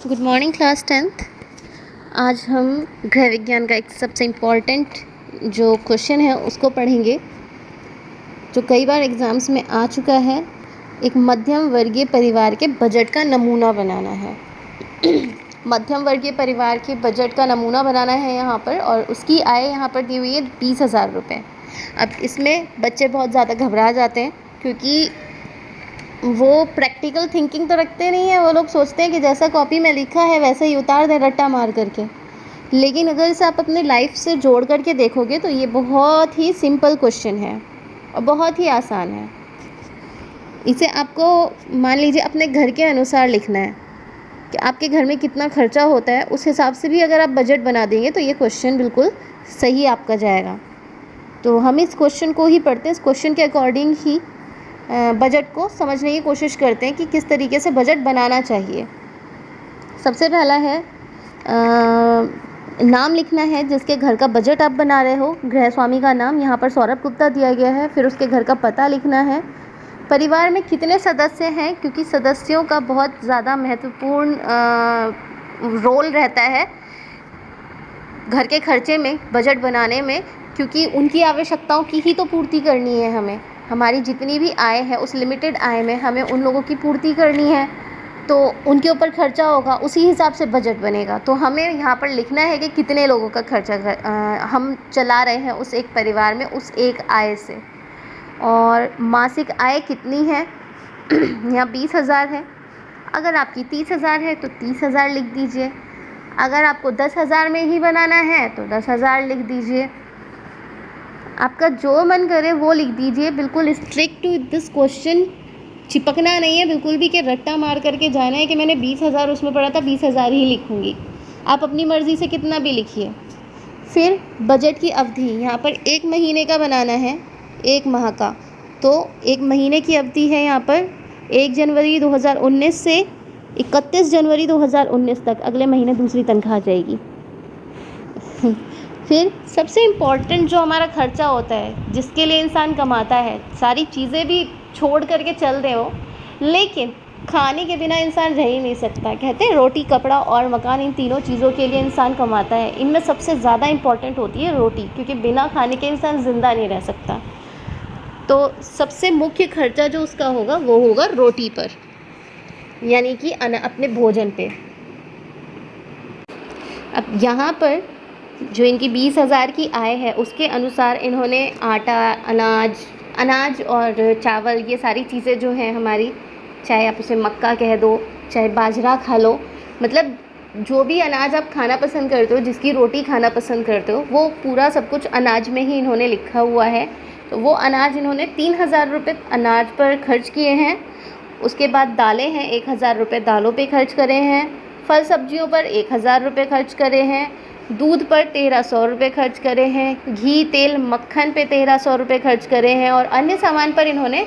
Good morning class 10th। आज हम गृह विज्ञान का एक सबसे इम्पॉर्टेंट जो क्वेश्चन है उसको पढ़ेंगे, जो कई बार एग्ज़ाम्स में आ चुका है। एक मध्यम वर्गीय परिवार के बजट का नमूना बनाना है। मध्यम वर्गीय परिवार के बजट का नमूना बनाना है यहाँ पर, और उसकी आय यहाँ पर दी हुई है 20,000 रुपये। अब इसमें बच्चे बहुत ज़्यादा घबरा जाते हैं, क्योंकि वो प्रैक्टिकल थिंकिंग तो रखते नहीं है। वो लोग सोचते हैं कि जैसा कॉपी में लिखा है वैसे ही उतार दें रट्टा मार करके। लेकिन अगर इसे आप अपने लाइफ से जोड़ करके देखोगे तो ये बहुत ही सिंपल क्वेश्चन है और बहुत ही आसान है। इसे आपको मान लीजिए अपने घर के अनुसार लिखना है कि आपके घर में कितना खर्चा होता है, उस हिसाब से भी अगर आप बजट बना देंगे तो ये क्वेश्चन बिल्कुल सही आपका जाएगा। तो हम इस क्वेश्चन को ही पढ़ते हैं, इस क्वेश्चन के अकॉर्डिंग ही बजट को समझने की कोशिश करते हैं कि किस तरीके से बजट बनाना चाहिए। सबसे पहला है नाम लिखना है जिसके घर का बजट आप बना रहे हो। गृह स्वामी का नाम यहाँ पर सौरभ गुप्ता दिया गया है। फिर उसके घर का पता लिखना है। परिवार में कितने सदस्य हैं, क्योंकि सदस्यों का बहुत ज़्यादा महत्वपूर्ण रोल रहता है घर के खर्चे में, बजट बनाने में, क्योंकि उनकी आवश्यकताओं की ही तो पूर्ति करनी है हमें। हमारी जितनी भी आय है उस लिमिटेड आय में हमें उन लोगों की पूर्ति करनी है, तो उनके ऊपर खर्चा होगा, उसी हिसाब से बजट बनेगा। तो हमें यहाँ पर लिखना है कि कितने लोगों का खर्चा हम चला रहे हैं उस एक परिवार में, उस एक आय से, और मासिक आय कितनी है। यहाँ 20,000 है। अगर आपकी 30,000 है तो 30,000 लिख दीजिए। अगर आपको 10,000 में ही बनाना है तो 10,000 लिख दीजिए। आपका जो मन करे वो लिख दीजिए। बिल्कुल स्ट्रिक्ट टू दिस क्वेश्चन चिपकना नहीं है बिल्कुल भी, कि रट्टा मार करके जाना है कि मैंने 20,000 उसमें पढ़ा था 20,000 ही लिखूँगी। आप अपनी मर्ज़ी से कितना भी लिखिए। फिर बजट की अवधि यहाँ पर 1 महीने का बनाना है, 1 माह का। तो 1 महीने की अवधि है यहाँ पर 1 जनवरी 2019 से 31 जनवरी 2019 तक। अगले महीने दूसरी तनख्वाह आ जाएगी। फिर सबसे इम्पॉर्टेंट जो हमारा खर्चा होता है, जिसके लिए इंसान कमाता है, सारी चीज़ें भी छोड़ करके चल रहे हो, लेकिन खाने के बिना इंसान रह ही नहीं सकता। कहते हैं रोटी, कपड़ा और मकान, इन तीनों चीज़ों के लिए इंसान कमाता है। इनमें सबसे ज़्यादा इम्पॉर्टेंट होती है रोटी, क्योंकि बिना खाने के इंसान ज़िंदा नहीं रह सकता। तो सबसे मुख्य खर्चा जो उसका होगा वो होगा रोटी पर, यानी कि अपने भोजन पे। अब यहाँ पर जो इनकी 20,000 की आय है उसके अनुसार इन्होंने आटा, अनाज और चावल, ये सारी चीज़ें जो हैं हमारी, चाहे आप उसे मक्का कह दो, चाहे बाजरा खा लो, मतलब जो भी अनाज आप खाना पसंद करते हो, जिसकी रोटी खाना पसंद करते हो, वो पूरा सब कुछ अनाज में ही इन्होंने लिखा हुआ है। तो वो अनाज इन्होंने 3,000 रुपये अनाज पर खर्च किए हैं। उसके बाद दालें हैं, 1,000 रुपये दालों पे खर्च करे हैं। फल सब्जियों पर 1,000 रुपये खर्च करे हैं। दूध पर 1,300 रुपये खर्च करे हैं। घी, तेल, मक्खन पे 1,300 रुपये खर्च करे हैं। और अन्य सामान पर इन्होंने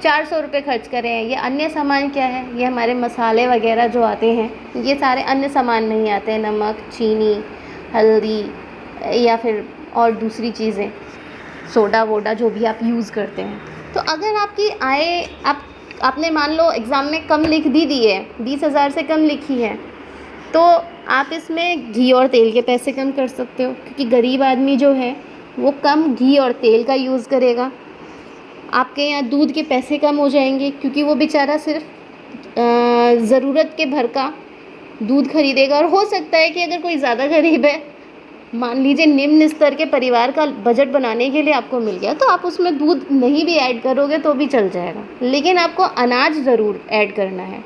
400 रुपये खर्च करे हैं। ये अन्य सामान क्या है? ये हमारे मसाले वगैरह जो आते हैं, ये सारे अन्य सामान नहीं आते हैं। नमक, चीनी, हल्दी या फिर और दूसरी चीज़ें, सोडा वोडा जो भी आप यूज़ करते हैं। तो अगर आपकी आय आपने मान लो एग्ज़ाम में कम लिख दी है, 20,000 से कम लिखी है, तो आप इसमें घी और तेल के पैसे कम कर सकते हो, क्योंकि गरीब आदमी जो है वो कम घी और तेल का यूज़ करेगा। आपके यहाँ दूध के पैसे कम हो जाएंगे, क्योंकि वो बेचारा सिर्फ ज़रूरत के भर का दूध खरीदेगा। और हो सकता है कि अगर कोई ज़्यादा गरीब है, मान लीजिए निम्न स्तर के परिवार का बजट बनाने के लिए आपको मिल गया, तो आप उसमें दूध नहीं भी ऐड करोगे तो भी चल जाएगा, लेकिन आपको अनाज ज़रूर ऐड करना है,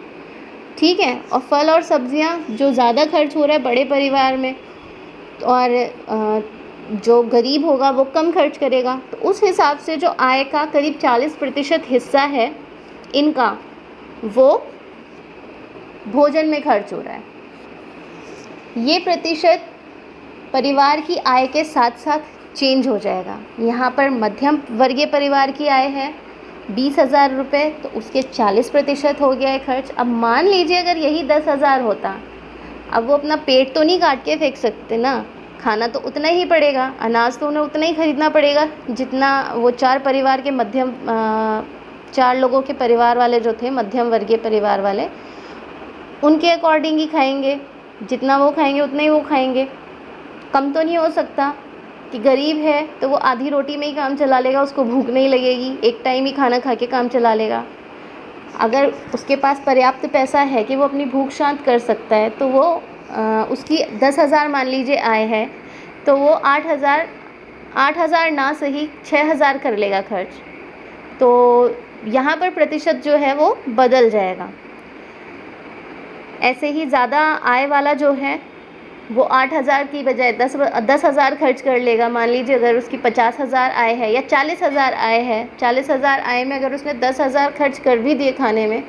ठीक है। और फल और सब्जियां जो ज़्यादा खर्च हो रहा है बड़े परिवार में, और जो गरीब होगा वो कम खर्च करेगा। तो उस हिसाब से जो आय का करीब 40% हिस्सा है इनका, वो भोजन में खर्च हो रहा है। ये प्रतिशत परिवार की आय के साथ साथ चेंज हो जाएगा। यहाँ पर मध्यम वर्गीय परिवार की आय है 20,000 रुपये, तो उसके 40% हो गया है खर्च। अब मान लीजिए अगर यही 10,000 होता, अब वो अपना पेट तो नहीं काट के फेंक सकते ना, खाना तो उतना ही पड़ेगा, अनाज तो उन्हें उतना ही खरीदना पड़ेगा जितना वो 4 लोगों के परिवार वाले जो थे, मध्यम वर्गीय परिवार वाले, उनके अकॉर्डिंग ही खाएंगे, जितना वो खाएंगे उतना ही वो खाएंगे। कम तो नहीं हो सकता कि गरीब है तो वो आधी रोटी में ही काम चला लेगा, उसको भूख नहीं लगेगी, एक टाइम ही खाना खा के काम चला लेगा। अगर उसके पास पर्याप्त पैसा है कि वो अपनी भूख शांत कर सकता है तो वो उसकी 10,000 मान लीजिए आय है तो वो 8,000 ना सही 6,000 कर लेगा खर्च। तो यहाँ पर प्रतिशत जो है वो बदल जाएगा। ऐसे ही ज़्यादा आय वाला जो है वो 8,000 की बजाय 10,000 खर्च कर लेगा। मान लीजिए अगर उसकी 50,000 आय है या 40,000 आय है, 40,000 आय में अगर उसने 10,000 खर्च कर भी दिए खाने में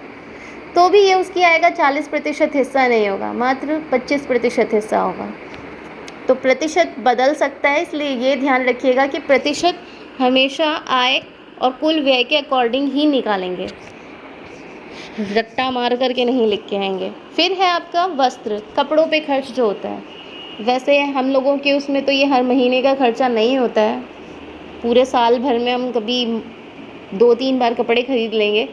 तो भी ये उसकी आय का 40% हिस्सा नहीं होगा, मात्र 25% हिस्सा होगा। तो प्रतिशत बदल सकता है, इसलिए ये ध्यान रखिएगा कि प्रतिशत हमेशा आय और कुल व्यय के अकॉर्डिंग ही निकालेंगे, रट्टा मार करके नहीं लिख के आएंगे। फिर है आपका वस्त्र, कपड़ों पे खर्च जो होता है। वैसे हम लोगों के उसमें तो ये हर महीने का खर्चा नहीं होता है, पूरे साल भर में हम कभी 2-3 बार कपड़े खरीद लेंगे।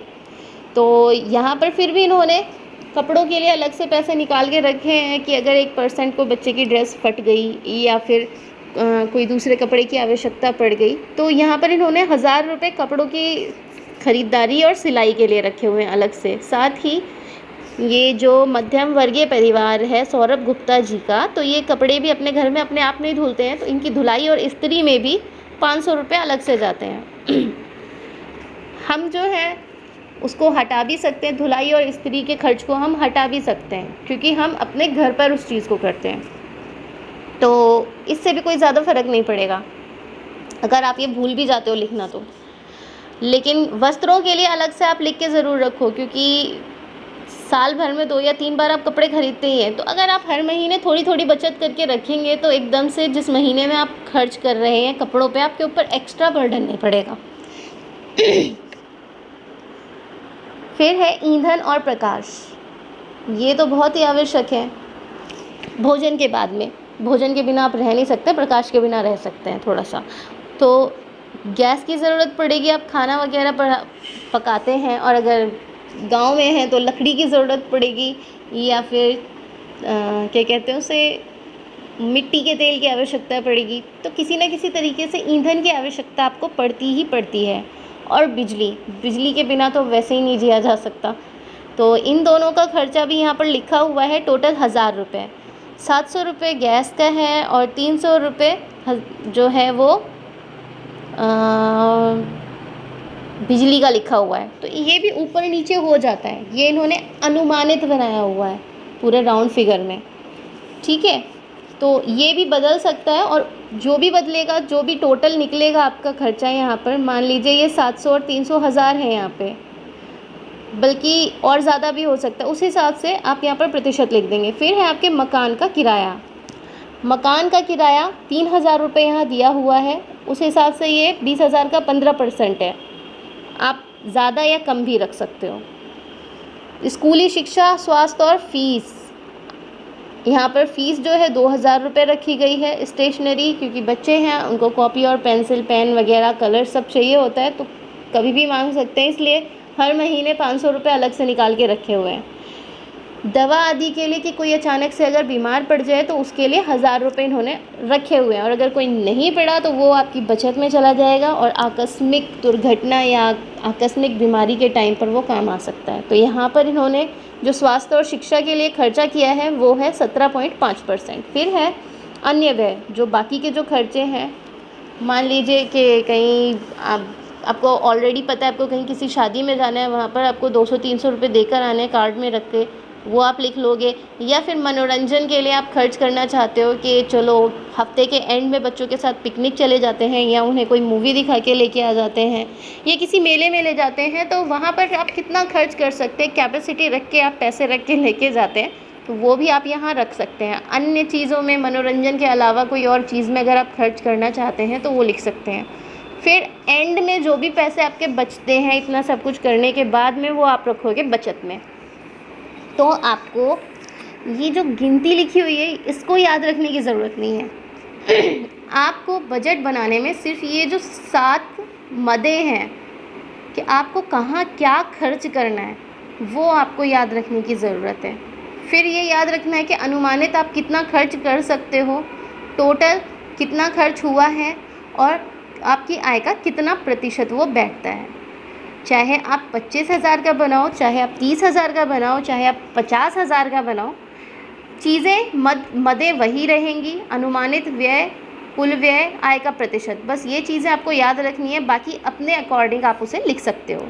तो यहाँ पर फिर भी इन्होंने कपड़ों के लिए अलग से पैसे निकाल के रखे हैं कि अगर 1% को बच्चे की ड्रेस फट गई या फिर कोई दूसरे कपड़े की आवश्यकता पड़ गई तो यहाँ पर इन्होंने 1,000 रुपये कपड़ों की ख़रीदारी और सिलाई के लिए रखे हुए हैं अलग से। साथ ही ये जो मध्यम वर्गीय परिवार है सौरभ गुप्ता जी का, तो ये कपड़े भी अपने घर में अपने आप नहीं धुलते हैं, तो इनकी धुलाई और इस्त्री में भी 500 रुपये अलग से जाते हैं। हम जो है उसको हटा भी सकते हैं, धुलाई और इस्त्री के खर्च को हम हटा भी सकते हैं क्योंकि हम अपने घर पर उस चीज़ को करते हैं, तो इससे भी कोई ज़्यादा फ़र्क नहीं पड़ेगा अगर आप ये भूल भी जाते हो लिखना तो। लेकिन वस्त्रों के लिए अलग से आप लिख के ज़रूर रखो, क्योंकि साल भर में 2 या 3 बार आप कपड़े खरीदते ही हैं, तो अगर आप हर महीने थोड़ी थोड़ी बचत करके रखेंगे तो एकदम से जिस महीने में आप खर्च कर रहे हैं कपड़ों पे आपके ऊपर एक्स्ट्रा बर्डन नहीं पड़ेगा। फिर है ईंधन और प्रकाश, ये तो बहुत ही आवश्यक है। भोजन के बाद में, भोजन के बिना आप रह नहीं सकते, प्रकाश के बिना रह सकते हैं थोड़ा सा। तो गैस की ज़रूरत पड़ेगी, आप खाना वगैरह पकाते हैं, और अगर गांव में है तो लकड़ी की ज़रूरत पड़ेगी या फिर क्या कहते हैं उसे, मिट्टी के तेल की आवश्यकता पड़ेगी। तो किसी न किसी तरीके से ईंधन की आवश्यकता आपको पड़ती ही पड़ती है। और बिजली के बिना तो वैसे ही नहीं जिया जा सकता। तो इन दोनों का खर्चा भी यहाँ पर लिखा हुआ है, टोटल 1,000 रुपये। 700 रुपये गैस का है और 300 रुपये जो है वो बिजली का लिखा हुआ है। तो ये भी ऊपर नीचे हो जाता है, ये इन्होंने अनुमानित बनाया हुआ है पूरे राउंड फिगर में, ठीक है। तो ये भी बदल सकता है, और जो भी बदलेगा, जो भी टोटल निकलेगा आपका खर्चा यहाँ पर, मान लीजिए ये 700 और 300 1,000 है यहाँ पे, बल्कि और ज़्यादा भी हो सकता है, उस हिसाब से आप यहाँ पर प्रतिशत लिख देंगे। फिर है आपके मकान का किराया। मकान का किराया 3,000 रुपये यहाँ दिया हुआ है, उस हिसाब से ये 20,000 का 15% है, आप ज़्यादा या कम भी रख सकते हो। स्कूली शिक्षा, स्वास्थ्य और फीस, यहाँ पर फ़ीस जो है 2,000 रुपये रखी गई है। स्टेशनरी, क्योंकि बच्चे हैं उनको कॉपी और पेंसिल, पेन वगैरह, कलर सब चाहिए होता है, तो कभी भी मांग सकते हैं, इसलिए हर महीने 500 रुपये अलग से निकाल के रखे हुए हैं। दवा आदि के लिए कि कोई अचानक से अगर बीमार पड़ जाए तो उसके लिए 1,000 रुपये इन्होंने रखे हुए हैं, और अगर कोई नहीं पड़ा तो वो आपकी बचत में चला जाएगा और आकस्मिक दुर्घटना या आकस्मिक बीमारी के टाइम पर वो काम आ सकता है। तो यहाँ पर इन्होंने जो स्वास्थ्य और शिक्षा के लिए खर्चा किया है वो है 17.5%। फिर है अन्य व्यय, जो बाकी के जो खर्चे हैं, मान लीजिए कि कहीं आपको ऑलरेडी पता है आपको कहीं किसी शादी में जाना है, वहाँ पर आपको 200-300 रुपये देकर आने हैं कार्ड में रख के, वो आप लिख लोगे। या फिर मनोरंजन के लिए आप खर्च करना चाहते हो कि चलो हफ्ते के एंड में बच्चों के साथ पिकनिक चले जाते हैं, या उन्हें कोई मूवी दिखा के लेके आ जाते हैं, या किसी मेले में ले जाते हैं, तो वहाँ पर आप कितना खर्च कर सकते हैं, कैपेसिटी रख के आप पैसे रख के लेके जाते हैं, तो वो भी आप यहाँ रख सकते हैं। अन्य चीज़ों में, मनोरंजन के अलावा कोई और चीज़ में अगर आप खर्च करना चाहते हैं तो वो लिख सकते हैं। फिर एंड में जो भी पैसे आपके बचते हैं इतना सब कुछ करने के बाद में, वो आप रखोगे बचत में। तो आपको ये जो गिनती लिखी हुई है इसको याद रखने की ज़रूरत नहीं है। आपको बजट बनाने में सिर्फ ये जो 7 मदें हैं कि आपको कहाँ क्या खर्च करना है, वो आपको याद रखने की ज़रूरत है। फिर ये याद रखना है कि अनुमानित आप कितना खर्च कर सकते हो, टोटल कितना खर्च हुआ है और आपकी आय का कितना प्रतिशत वो बैठता है। चाहे आप 25,000 का बनाओ, चाहे आप 30,000 का बनाओ, चाहे आप 50,000 का बनाओ, चीज़ें मदें वही रहेंगी। अनुमानित व्यय, कुल व्यय, आय का प्रतिशत, बस ये चीज़ें आपको याद रखनी है। बाकी अपने अकॉर्डिंग आप उसे लिख सकते हो।